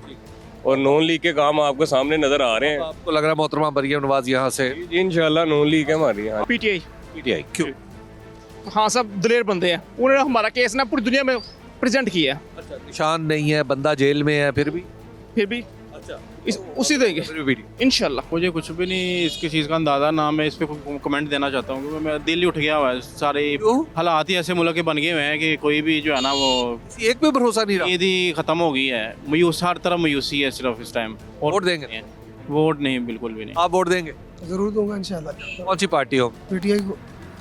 और नून लीग के काम आपको सामने नजर आ रहे हैं। आपको लग रहा है मोहतरमा मरियम नवाज यहाँ से? इंशाल्लाह नून लीग है हमारी यहाँ। PTI क्यों? हाँ सब दिलेर बंदे हैं। उन्होंने हमारा केस ना पूरी दुनिया में प्रेजेंट किया है। अच्छा निशान नहीं है, बंदा जेल में है, फिर भी उसी देंगे इंशाल्लाह। मुझे कुछ भी नहीं इसकी चीज़ का अंदाज़ा ना मैं इस पर कमेंट देना चाहता हूँ क्योंकि मैं दिल ही उठ गया हुआ है। सारे हालात ही ऐसे मुल्क के बन गए हुए हैं कि कोई भी जो है ना वो एक भी भरोसा नहीं रहा। ईद ही ख़त्म हो गई है। मायूस हर तरफ मायूसी है सिर्फ इस टाइम। वोट देंगे? वोट नहीं, बिल्कुल भी नहीं। आप वोट देंगे? जरूर दूंगा इंशाल्लाह। कौन सी पार्टी हो? PTI को।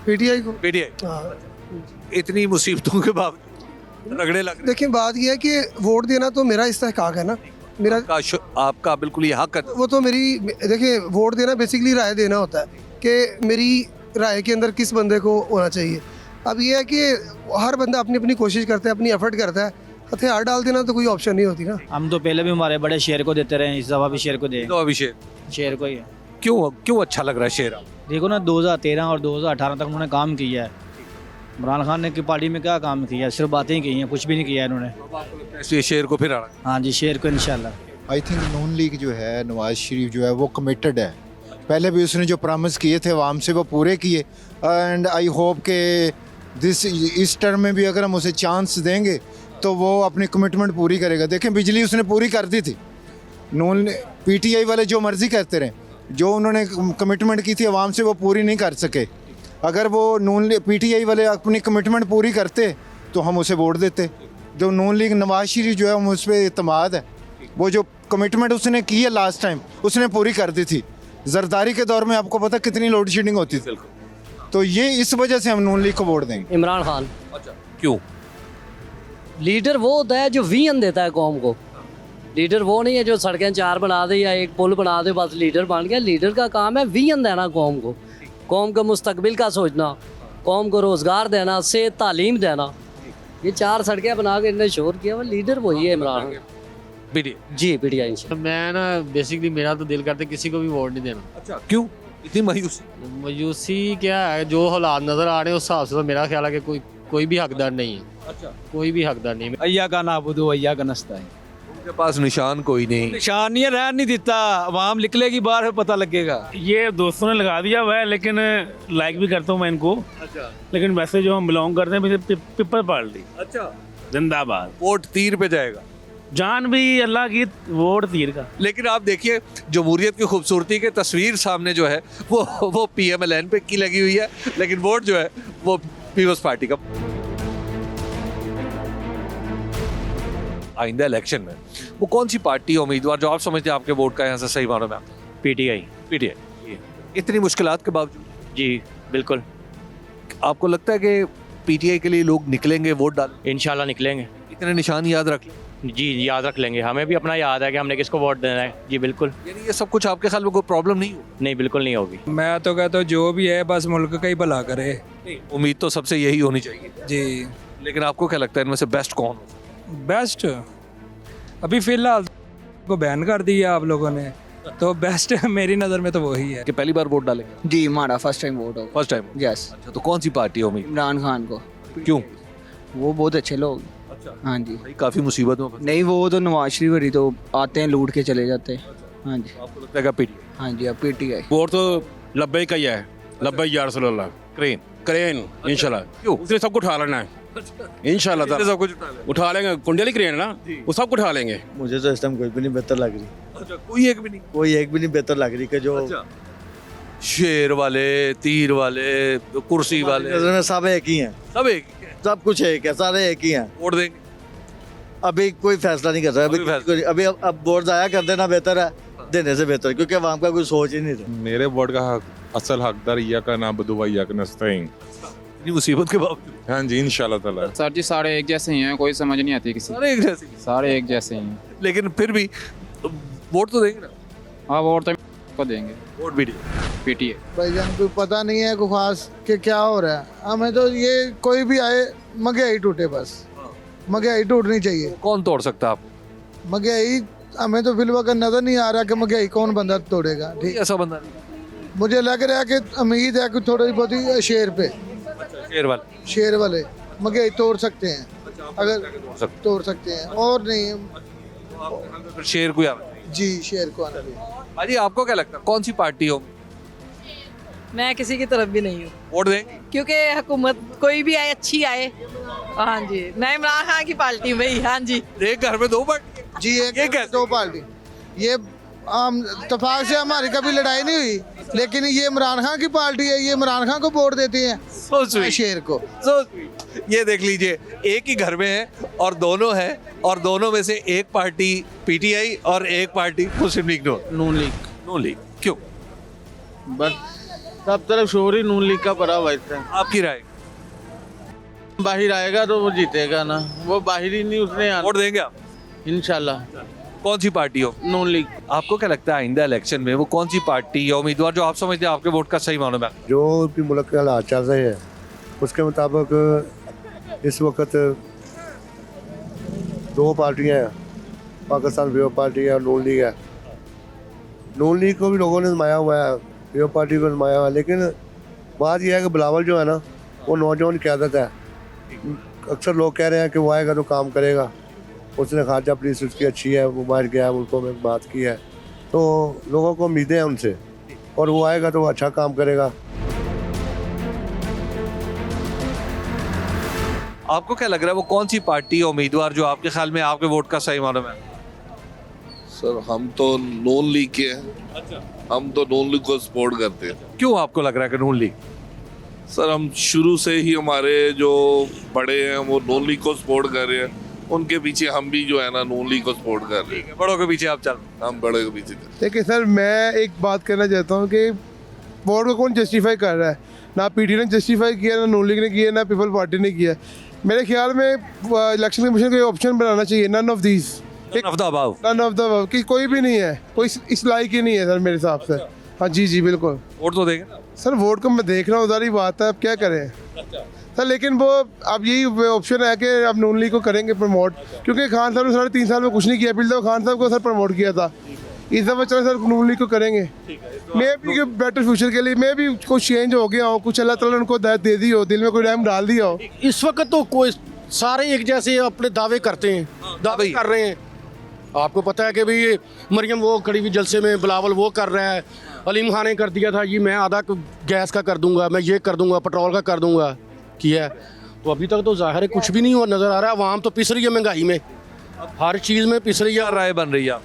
PTI को। PTI। इतनी मुसीबतों के बावजूद रगड़े लग रहे। देखिए बात यह है कि वोट देना तो मेरा इस्तेहकाक है ना। मेरा आपका बिल्कुल ये हक है। वो तो मेरी देखिए वोट देना बेसिकली राय देना होता है कि मेरी राय के अंदर किस बंदे को होना चाहिए। अब ये है कि हर बंदा अपनी अपनी कोशिश करता है, अपनी एफर्ट करता है। हथियार डाल देना तो कोई ऑप्शन नहीं होती ना। हम तो पहले भी हमारे बड़े शेर को देते रहे, इस दफा भी शेर को दे। तो अभी शेर को ही है। क्यों अच्छा लग रहा है शेर? देखो ना 2013 और 2018 तक उन्होंने काम किया है। इमरान खान ने की पार्टी में क्या काम किया? सिर्फ बातें ही की हैं, कुछ भी नहीं किया इन्होंने। शेर को फिर आना? हाँ जी शेर को इंशाल्लाह। आई थिंक नून लीग जो है नवाज शरीफ जो है वो कमिटेड है। पहले भी उसने जो प्रॉमिस किए थे आवाम से वो पूरे किए एंड आई होप के इस टर्म में भी अगर हम उसे चांस देंगे तो वो अपनी कमिटमेंट पूरी करेगा। देखें बिजली उसने पूरी कर दी थी। नून PTI वाले जो मर्जी करते रहे, जो उन्होंने कमिटमेंट की थी आवाम से वो पूरी नहीं कर सके। अगर वो PTI वाले अपनी कमिटमेंट पूरी करते तो हम उसे वोट देते। जो नून लीग नवाज शरीफ जो है उस पर इतमाद है। वो जो कमिटमेंट उसने की है लास्ट टाइम उसने पूरी कर दी थी। जरदारी के दौर में आपको पता कितनी लोड शेडिंग होती थी। तो ये इस वजह से हम नून लीग को वोट देंगे। इमरान खान। अच्छा क्यों? लीडर वो होता है जो विजन देता है कौम को। लीडर वो नहीं है जो सड़कें 4 बना दे या एक पुल बना दे बस लीडर बन गया। लीडर का काम है विजन देना कौम को, कौम का मुस्तकबिल का सोचना, कौम को रोज़गार देना, सेहत तालीम देना। ये 4 सड़कें बना के इन्हें शोर किया, वो लीडर वही है इमरान जी। PTI। मैं ना बेसिकली मेरा तो दिल करता है किसी को भी वोट नहीं देना। अच्छा क्यों इतनी मायूसी? मायूसी क्या है, जो हालात नज़र आ रहे हैं उस हिसाब से तो मेरा ख्याल है कि कोई भी हकदार नहीं है। अच्छा कोई भी हकदार नहीं है। अय्या का नाबुदो अय्या का नस्ताईन। उनके पास निशान कोई नहीं। निशान नहीं रहन नहीं देता। आवाम निकलेगी बाहर पता लगेगा। ये दोस्तों ने लगा दिया हुआ है लेकिन लाइक भी करता हूँ मैं इनको। अच्छा लेकिन वैसे जो हम बिलोंग करते हैं पीपल पार्टी। अच्छा जिंदाबाद। वोट तीर पे जाएगा। जान भी अल्लाह की, वोट तीर का। लेकिन आप देखिए जमहूरियत की खूबसूरती के तस्वीर सामने जो है वो PMLN पे की लगी हुई है, लेकिन वोट जो है वो पीपल्स पार्टी का। आइंदा इलेक्शन में वो कौन सी पार्टी उम्मीदवार जो आप समझते हैं आपके वोट का यहाँ से सही मानों में आता? PTI। इतनी मुश्किलात के बावजूद? जी बिल्कुल। आपको लगता है कि पीटीआई के लिए लोग निकलेंगे वोट डाल? इंशाल्लाह निकलेंगे। इतने निशान याद रख लें। जी याद रख लेंगे, हमें भी अपना याद है कि हमने किसको वोट देना है। जी बिल्कुल। यानी ये सब कुछ आपके ख्याल में कोई प्रॉब्लम नहीं हो? नहीं बिल्कुल नहीं होगी। मैं तो कहता हूँ जो भी है बस मुल्क का ही भला करे। उम्मीद तो सबसे यही होनी चाहिए जी। लेकिन आपको क्या लगता है इनमें से बेस्ट कौन हो? बेस्ट अभी फिलहाल को बैन कर दिया आप लोगों ने, तो बेस्ट मेरी नज़र में तो वही है। कि पहली बार वोट डालेंगे? जी हमारा फर्स्ट टाइम वोट होगा। First time? यस। अच्छा, तो कौन सी पार्टी हो? इमरान खान को। क्यों? वो बहुत अच्छे लोग। अच्छा। हाँ जी। काफ़ी मुसीबत में नहीं वो तो नवाज शरीफ हरी तो आते हैं लूट के चले जाते हैं। हाँ जी। आपको लगता है पीटीआई? हाँ जी अब पीटीआई। वोट तो लब्बे का ही है, लब्बे या रसूलुल्लाह। क्रेन क्रेन इंशाल्लाह। क्यों? उसने सबको उठा लेना है इंशाल्लाह। सब कुछ उठा लेंगे, कुंडे वाली क्रेन है ना, वो सबको उठा लेंगे। मुझे तो इस टाइम कोई भी नहीं बेहतर लग रही। अच्छा, कोई एक भी नहीं? कोई एक भी नहीं बेहतर लग रही कि जो शेर वाले, तीर वाले, कुर्सी वाले, नजर में सब एक ही हैं। सब एक ही है। सब कुछ एक है, सारे एक ही हैं। वोट देंगे? अभी कोई फैसला नहीं कर रहा है। अभी अब वोट जाया कर देना बेहतर है देने से बेहतर, क्योंकि आवाम का कोई सोच ही नहीं रहा। मेरे वोट का असल हकदार या का नाम बदुआ या का नस्ताइन। इतनी मुसीबत के बावजूद? हाँ जी इंशाल्लाह ताला। सर जी सारे एक जैसे ही हैं, कोई समझ नहीं आती किसी। सारे एक जैसे? सारे एक जैसे ही हैं। लेकिन फिर भी वोट तो देंगे ना? हाँ वोट तो को देंगे। वोट भी पीटीआई। भाईजान कोई पता नहीं है कोई खास कि क्या हो रहा है। हमें तो ये कोई भी आए महंगाई टूटे, बस महंगाई टूटनी चाहिए। कौन तोड़ सकता है आप? महंगाई हमें तो फिलहाल नजर नहीं आ रहा कि महंगाई कौन बंदा तोड़ेगा। ठीक ऐसा बंदा नहीं? मुझे लग रहा है कि उम्मीद है कि थोड़ी बहुत ही शेर पे, शेर वाले महंगाई तोड़ सकते हैं। अगर तोड़ सकते हैं और नहीं शेर को जी शेर को आना चाहिए। अजी आपको क्या लगता है कौन सी पार्टी हो? मैं किसी की तरफ भी नहीं हूँ। वोट देंगे? क्योंकि हुकूमत कोई भी आए अच्छी आए। हाँ जी मैं इमरान खान की पार्टी भाई। हाँ जी। एक घर में दो पार्टी? जी एक दो पार्टी। ये इत्तेफाक से हमारी कभी लड़ाई नहीं हुई, लेकिन ये इमरान खान की पार्टी है, ये इमरान खान को वोट देते हैं। शेर को। ये देख लीजिए एक ही घर में है और दोनों है, और दोनों में से एक पार्टी पीटीआई और एक पार्टी मुस्लिम लीग। नून लीग। नून लीग क्यों? बस सब तरफ शोर ही नून लीग का पड़ा हुआ है। आपकी राय? बाहर आएगा तो वो जीतेगा ना, वो बाहर ही नहीं उसने वोट देंगे आप? इंशाल्लाह। कौन सी पार्टी हो? नून लीग। आपको क्या लगता है आइंदा इलेक्शन में वो कौन सी पार्टी या उम्मीदवार जो आप समझते हैं आपके वोट का सही मालूम है? जो भी मुल्क के हालात चल रहे हैं उसके मुताबिक इस वक्त दो पार्टियां हैं, पाकिस्तान पीपल्स पार्टी है और नून लीग है। नून लीग को भी लोगों ने नुमाया हुआ है, पीपल्स पार्टी को नुमाया हुआ है, लेकिन बात यह है कि बिलावल जो है ना वो नौजवान क़यादत है। अक्सर लोग कह रहे हैं कि वो आएगा तो काम करेगा, उसने खारजा पुलिस उसकी अच्छी है, वो बाहर गया मुल्कों में बात की है, तो लोगों को उम्मीदें हैं उनसे, और वो आएगा तो वो अच्छा काम करेगा। आपको क्या लग रहा है वो कौन सी पार्टी या उम्मीदवार जो आपके ख्याल में आपके वोट का सही मालूम है? सर हम तो नून लीग के हैं। अच्छा। हम तो नून लीग को सपोर्ट करते हैं। क्यों आपको लग रहा है कि नून लीग? सर हम शुरू से ही हमारे जो बड़े हैं वो नून लीग को सपोर्ट कर रहे हैं, उनके पीछे हम भी जो है ना नून लीग को सपोर्ट कर रहे हैं। बड़ों के पीछे आप चल? हम बड़ों के पीछे। देखिए सर मैं एक बात कहना चाहता हूँ कि वोट को कौन जस्टिफाई कर रहा है। ना पीटी ने जस्टिफाई किया, ना नून लीग ने किया, ना पीपल पार्टी ने किया। मेरे ख्याल में इलेक्शन कमीशन को ऑप्शन बनाना चाहिए, none of these, none of the above, कि कोई भी नहीं है, कोई इस लायक ही नहीं है सर मेरे हिसाब से। हाँ जी जी बिल्कुल। वोट तो देंगे ना? सर वोट को मैं देख रहा हूँ, उधर ही बात है, अब क्या करें सर। लेकिन वो अब यही ऑप्शन है कि अब नून लीग को करेंगे प्रमोट, क्योंकि खान साहब ने 3.5 साल में कुछ नहीं किया। पिछले खान साहब को सर प्रमोट किया था, इस दफ़ा चलो सर नून लीग को करेंगे। मैं भी बेटर फ्यूचर के लिए मैं भी कुछ चेंज हो गया हो, कुछ अल्लाह ताला ने उनको दे दी हो, दिल में कोई रहम डाल दिया हो। इस वक्त तो कोई सारे एक जैसे अपने दावे करते हैं, दावे कर रहे हैं। आपको पता है कि भाई ये मरियम वो खड़ी हुई जलसे में, बिलावल वो कर रहा है, अलीम खान ने कर दिया था जी मैं आधा गैस का कर दूंगा, मैं ये कर दूंगा, पेट्रोल का कर दूंगा, किया है। तो अभी तक तो जाहिर है कुछ भी नहीं हुआ नज़र आ रहा है। आवाम तो पिस रही है महंगाई में, हर चीज़ में पिस रही है। राय बन रही है?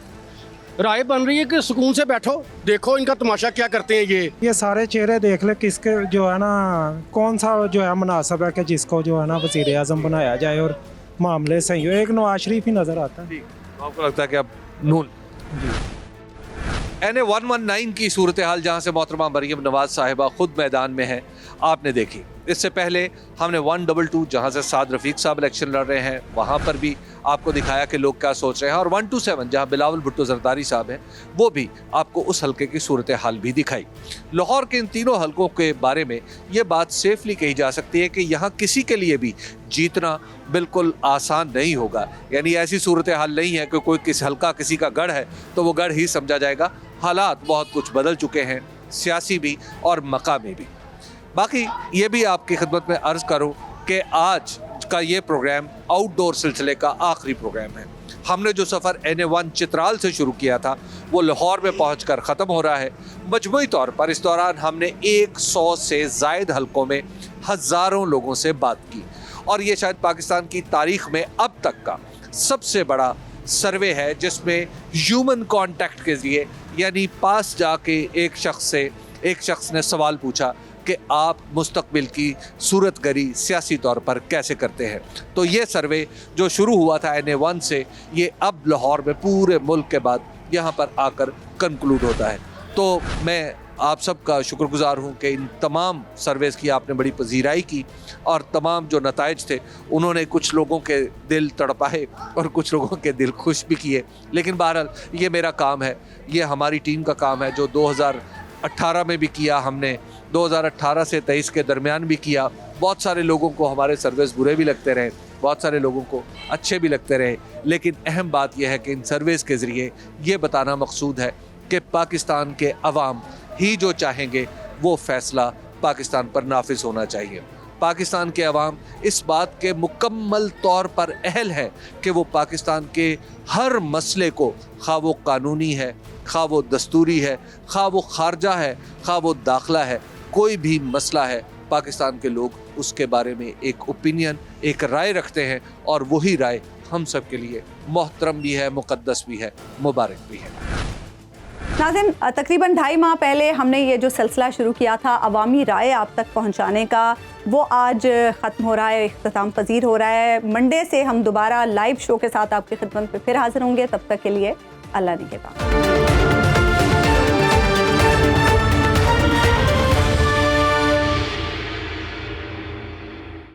राय बन रही है कि सुकून से बैठो, देखो इनका तमाशा क्या करते हैं। ये सारे चेहरे देख ले, किसके जो है ना कौन सा जो है मुनासिब है कि जिसको जो है ना वज़ीर आज़म बनाया जाए और मामले सही हो। एक नवाज शरीफ ही नज़र आता है। आपको लगता है कि अब नून? NA 119 की सूरत हाल जहाँ से मोहतरमा मरियम नवाज साहिबा खुद मैदान में है आपने देखी। इससे पहले हमने 122 जहां से साद रफीक साहब इलेक्शन लड़ रहे हैं वहां पर भी आपको दिखाया कि लोग क्या सोच रहे हैं, और 127 जहां बिलावल भुट्टो जरदारी साहब हैं वो भी आपको उस हलके की सूरत हाल भी दिखाई। लाहौर के इन तीनों हलकों के बारे में ये बात सेफली कही जा सकती है कि यहाँ किसी के लिए भी जीतना बिल्कुल आसान नहीं होगा। यानी ऐसी सूरत हाल नहीं है कि कोई किस हलका किसी का गढ़ है तो वो गढ़ ही समझा जाएगा। हालात बहुत कुछ बदल चुके हैं, सियासी भी और मकामी भी। बाकी ये भी आपकी खिदमत में अर्ज़ करूं कि आज का ये प्रोग्राम आउटडोर सिलसिले का आखिरी प्रोग्राम है। हमने जो सफ़र NA1 चित्राल से शुरू किया था वो लाहौर में पहुंचकर ख़त्म हो रहा है। मजमूई तौर पर इस दौरान हमने 100 से ज़ायद हलकों में हज़ारों लोगों से बात की, और ये शायद पाकिस्तान की तारीख़ में अब तक का सबसे बड़ा सर्वे है जिसमें ह्यूमन कांटेक्ट के ज़रिए, यानी पास जाके एक शख्स ने सवाल पूछा कि आप मुस्तकबिल की सूरत गरी सियासी तौर पर कैसे करते हैं। तो ये सर्वे जो शुरू हुआ था NA1 से, ये अब लाहौर में पूरे मुल्क के बाद यहाँ पर आकर कंक्लूड होता है। तो मैं आप सबका शुक्रगुजार हूँ कि इन तमाम सर्वेज़ की आपने बड़ी पजीराई की, और तमाम जो नताइज थे उन्होंने कुछ लोगों के दिल तड़पाए और कुछ लोगों के दिल खुश भी किए। लेकिन बहरहाल ये मेरा काम है, ये हमारी टीम का काम है जो 2018 में भी किया हमने, 2018 से 23 के दरमियान भी किया। बहुत सारे लोगों को हमारे सर्वेस बुरे भी लगते रहे, बहुत सारे लोगों को अच्छे भी लगते रहे, लेकिन अहम बात यह है कि इन सर्वेस के ज़रिए ये बताना मकसूद है कि पाकिस्तान के अवाम ही जो चाहेंगे वो फ़ैसला पाकिस्तान पर नाफिज होना चाहिए। पाकिस्तान के अवाम इस बात के मुकम्मल तौर पर अहल है कि वो पाकिस्तान के हर मसले को, खा वो कानूनी है, खा वो दस्तूरी है, खा वो खारजा है, खा वो दाखिला है, कोई भी मसला है, पाकिस्तान के लोग उसके बारे में एक ओपिनियन, एक राय रखते हैं, और वही राय हम सब के लिए मोहतरम भी है, मुक़द्दस भी है, मुबारक भी है। नाज़रीन, तकरीबन 2.5 माह पहले हमने ये जो सिलसिला शुरू किया था अवामी राय आप तक पहुंचाने का, वो आज ख़त्म हो रहा है, इख्तिताम पजीर हो रहा है। मंडे से हम दोबारा लाइव शो के साथ आपकी खिदमत में फिर हाजिर होंगे। तब तक के लिए अल्लाह निगहबान।